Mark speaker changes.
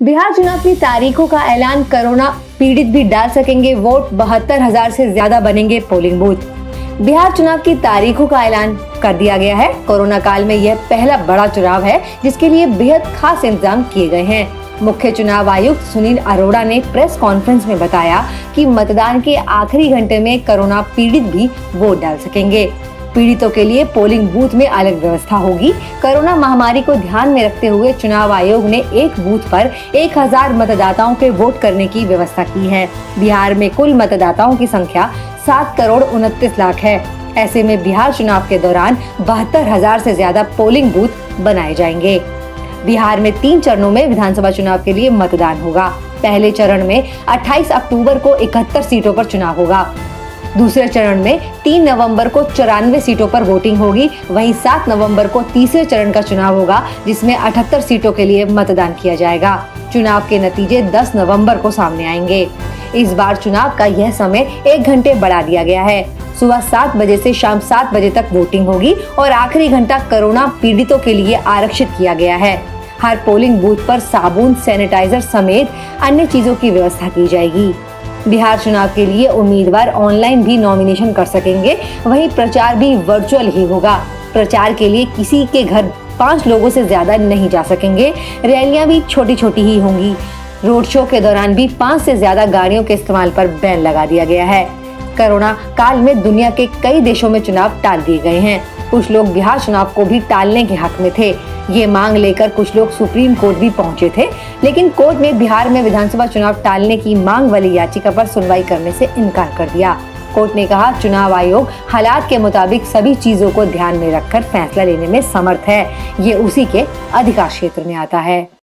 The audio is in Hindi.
Speaker 1: बिहार चुनाव की तारीखों का ऐलान, कोरोना पीड़ित भी डाल सकेंगे वोट, 72,000 से ज्यादा बनेंगे पोलिंग बूथ। बिहार चुनाव की तारीखों का ऐलान कर दिया गया है। कोरोना काल में यह पहला बड़ा चुनाव है जिसके लिए बेहद खास इंतजाम किए गए हैं। मुख्य चुनाव आयुक्त सुनील अरोड़ा ने प्रेस कॉन्फ्रेंस में बताया कि मतदान के आखिरी घंटे में कोरोना पीड़ित भी वोट डाल सकेंगे। पीड़ितों के लिए पोलिंग बूथ में अलग व्यवस्था होगी। कोरोना महामारी को ध्यान में रखते हुए चुनाव आयोग ने एक बूथ पर 1000 मतदाताओं के वोट करने की व्यवस्था की है। बिहार में कुल मतदाताओं की संख्या 7,29,00,000 है। ऐसे में बिहार चुनाव के दौरान 72,000 से ज्यादा पोलिंग बूथ बनाए जाएंगे। बिहार में 3 चरणों में विधानसभा चुनाव के लिए मतदान होगा। पहले चरण में 28 अक्टूबर को 71 सीटों पर चुनाव होगा। दूसरे चरण में 3 नवंबर को 94 सीटों पर वोटिंग होगी। वहीं 7 नवंबर को तीसरे चरण का चुनाव होगा जिसमें 78 सीटों के लिए मतदान किया जाएगा। चुनाव के नतीजे 10 नवंबर को सामने आएंगे। इस बार चुनाव का यह समय 1 घंटे बढ़ा दिया गया है। सुबह 7 बजे से शाम 7 बजे तक वोटिंग होगी और आखिरी घंटा कोरोना पीड़ितों के लिए आरक्षित किया गया है। हर पोलिंग बूथ पर साबुन, सैनिटाइजर समेत अन्य चीजों की व्यवस्था की जाएगी। बिहार चुनाव के लिए उम्मीदवार ऑनलाइन भी नॉमिनेशन कर सकेंगे। वहीं प्रचार भी वर्चुअल ही होगा। प्रचार के लिए किसी के घर 5 लोगों से ज्यादा नहीं जा सकेंगे। रैलियां भी छोटी छोटी ही होंगी। रोड शो के दौरान भी 5 से ज्यादा गाड़ियों के इस्तेमाल पर बैन लगा दिया गया है। कोरोना काल में दुनिया के कई देशों में चुनाव टाल दिए गए हैं। कुछ लोग बिहार चुनाव को भी टालने के हक में थे। ये मांग लेकर कुछ लोग सुप्रीम कोर्ट भी पहुंचे थे, लेकिन कोर्ट ने बिहार में विधानसभा चुनाव टालने की मांग वाली याचिका पर सुनवाई करने से इनकार कर दिया। कोर्ट ने कहा, चुनाव आयोग हालात के मुताबिक सभी चीजों को ध्यान में रखकर फैसला लेने में समर्थ है। ये उसी के अधिकार क्षेत्र में आता है।